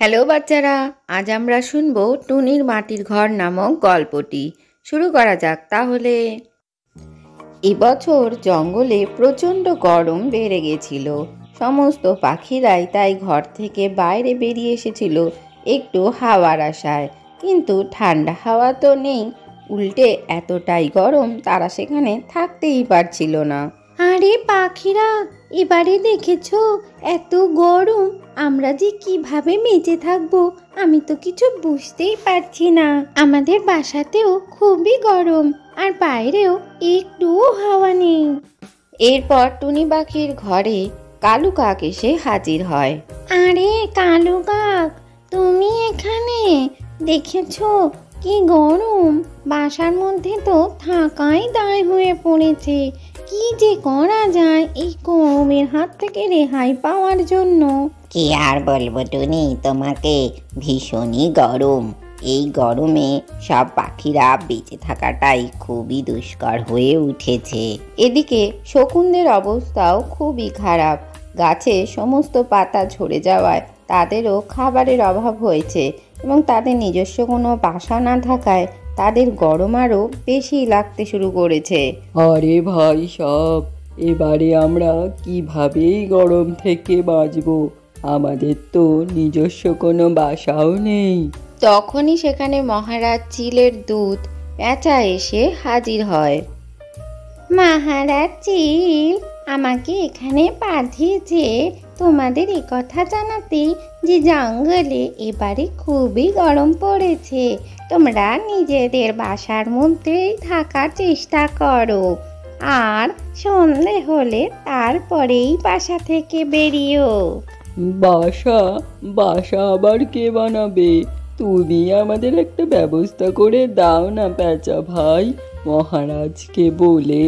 Hello বাচ্চারা, আজ আমরা শুনবো টুনির মাটির ঘর নামক গল্পটি। শুরু করা যাক তাহলে। এবছর জঙ্গলে প্রচণ্ড গরম বেড়ে গেছিল। সমস্ত পাখিরাই তাই ঘর থেকে বাইরে বেরিয়ে এসেছিল একটু হাওয়ার আশায়, কিন্তু ঠান্ডা হাওয়া তো নেই, উল্টে এতটাই গরম তারা সেখানে থাকতেই পারছিল না। আরে পাখিরা, এবারে দেখেছো এত গরম, আমরা যে কিভাবে বেঁচে থাকবো আমি তো কিছু বুঝতেই পারছি না। আমাদের বাসাতেও খুবই গরম, আর বাইরেও একটুও হাওয়া নেই। এরপর টুনি পাখির ঘরে কালু কাক এসে হাজির হয়। আরে কালু কাক, তুমি এখানে? দেখেছো কি গরম, বাসার মধ্যে তো থাকাই দায় হয়ে পড়েছে। কি যে করা যায় এই গরমের হাত থেকে রেহাই পাওয়ার জন্য? কি আর বলবো টুনি, তোমাকে ভীষণই গরম। এই গরমে সব পাখিরা বেঁচে থাকাটাই খুবই দুষ্কর হয়ে উঠেছে। এদিকে শকুনদের অবস্থাও খুবই খারাপ। গাছে সমস্ত পাতা ঝরে যাওয়ায় তাদেরও খাবারের অভাব হয়েছে, এবং তাদের নিজস্ব কোনো বাসা না থাকায় তাদের গরম আরও বেশি লাগতে শুরু করেছে। আরে ভাই সব, এবারে আমরা কিভাবে এই গরম থেকে বাঁচবো? আমাদের তো নিজস্ব কোনো বাসাও নেই। তখনই সেখানে মহারাজ চিলের দূত পেঁচা এসে হাজির হয়। মহারাজ চিল আমাকে এখানে পাঠিয়েছে তোমাদের কথা জানাতে যে জঙ্গলে এবারে খুবই গরম পড়েছে। তোমরা নিজেদের বাসার মধ্যেই থাকার চেষ্টা করো, আর সন্ধে হলে তারপরেই বাসা থেকে বেরিও। বাসা? বাসা আবার কে বানাবে? তুমি আমাদের একটা ব্যবস্থা করে দাও না পেঁচা ভাই, মহারাজকে বলে।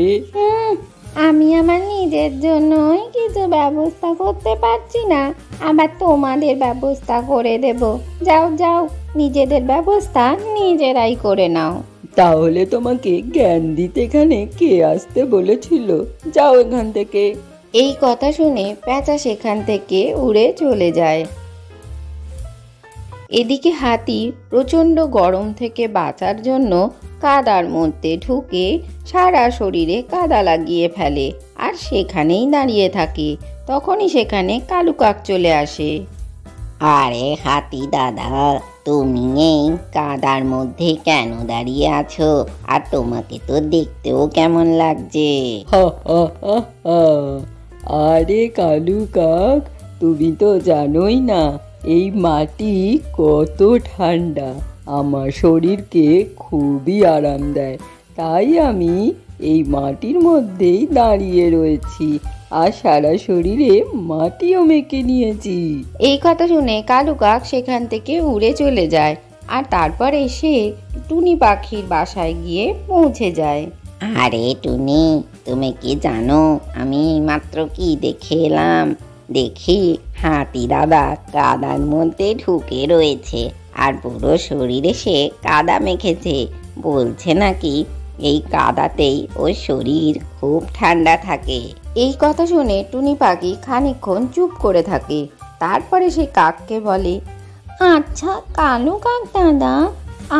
আমি আমার নিজের জন্যই কিছু ব্যবস্থা করতে পারছি না, আবার তোমাদের ব্যবস্থা করে দেব। যাও যাও, নিজেদের ব্যবস্থা নিজেরাই করে নাও। তাহলে তোমাকে জ্ঞান দিতে এখানে কে আসতে বলেছিল? যাও এখান থেকে। এই কথা শুনে পেঁচা সেখান থেকে উড়ে চলে যায়। এদিকে হাতি প্রচণ্ড গরম থেকে বাঁচার জন্য কাদার মধ্যে ঢুকে সারা শরীরে কাদা লাগিয়ে ফেলে, আর সেখানেই দাঁড়িয়ে থাকে। তখনই সেখানে কালু কাক চলে আসে। আরে হাতি দাদা, তুমি এই কাদার মধ্যে কেন দাঁড়িয়ে আছো? আর তোমাকে তো দেখতেও কেমন লাগছে। হা হা হা হা। আরে কালু কাক, তুমি তো জানোই না এই মাটি কত ঠান্ডা, আমার শরীরকে খুবই আরাম দেয়, তাই আমি এই মাটির মধ্যেই দাঁড়িয়ে রয়েছি, আর সারা শরীরে মাটিও মেখে নিয়েছি। এই কথা শুনে কালু কাক সেখান থেকে উড়ে চলে যায়, আর তারপর এসে টুনি পাখির বাসায় গিয়ে পৌঁছে যায়। আরে টুনি, তুমি কি জানো আমি মাত্র কি দেখে এলাম? দেখি হাতি দাদা কাদার মধ্যে ঢুকে রয়েছে, আর পুরো শরীরে সে কাদা মেখেছে। বলছে নাকি এই কাদাতেই ওর শরীর খুব ঠান্ডা থাকে। এই কথা শুনে টুনি পাখি খানিকক্ষণ চুপ করে থাকে। তারপরে সে কাককে বলে, আচ্ছা কালু কাক দাদা,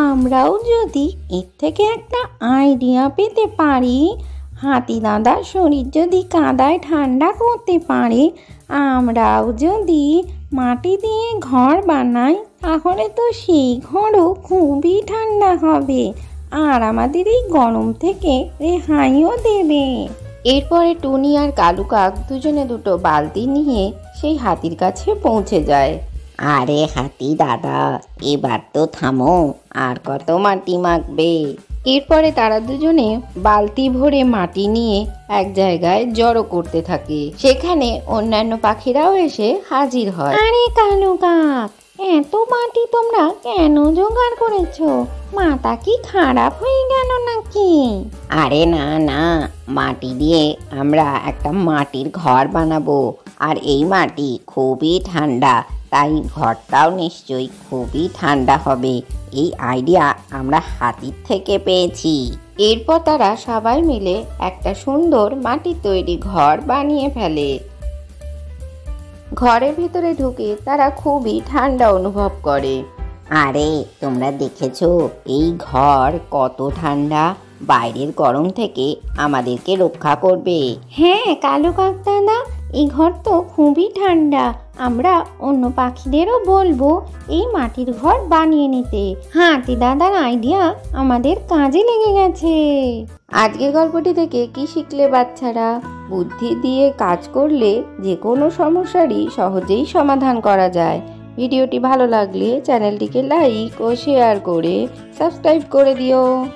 আমরাও যদি এর থেকে একটা আইডিয়া পেতে পারি, হাতি দাদার শরীর যদি কাদায় ঠান্ডা করতে পারে, আমরাও যদি মাটি দিয়ে ঘর বানাই, তাহলে তো সেই ঘরও খুবই ঠান্ডা হবে, আর আমাদের এই গরম থেকে রেহাইও দেবে। এরপরে টুনি আর কালু কাক দুজনে দুটো বালতি নিয়ে সেই হাতির কাছে পৌঁছে যায়। আরে হাতি দাদা, এবার তো থামো, আর কত মাটি মাখবে? এরপরে তারা দুজনে বালতি ভরে মাটি নিয়ে এক জায়গায় জড়ো করতে থাকে। সেখানে অন্যান্য পাখিরাও এসে হাজির হয়। আরে কালু কাক, এত মাটি তোমরা কেন জোগাড় করেছো? মাথা কি খারাপ হয়ে গেল নাকি? আরে না না, মাটি দিয়ে আমরা একটা মাটির ঘর বানাবো, আর এই মাটি খুবই ঠান্ডা, তাই ঘরটাও নিশ্চয়ই খুবই ঠান্ডা হবে। এই আইডিয়া আমরা হাতির থেকে পেয়েছি। এরপর তারা সবাই মিলে একটা সুন্দর মাটির তৈরি ঘর বানিয়ে ফেলে। ঘরের ভিতরে ঢুকে তারা খুবই ঠান্ডা অনুভব করে। আরে তোমরা দেখেছো এই ঘর কত ঠান্ডা, বাইরের গরম থেকে আমাদেরকে রক্ষা করবে। হ্যাঁ কালু কাক দাদা, এই ঘর তো খুবই ঠান্ডা। আমরা অন্য পাখিদেরও বলবো এই মাটির ঘর বানিয়ে নিতে। হাতি দাদার আইডিয়া আমাদের কাজে লেগে গেছে। আজকের গল্পটি থেকে কি শিখলে বাচ্চারা? বুদ্ধি দিয়ে কাজ করলে যে কোনো সমস্যারই সহজেই সমাধান করা যায়। ভিডিওটি ভালো লাগলে চ্যানেলটিকে লাইক ও শেয়ার করে সাবস্ক্রাইব করে দিও।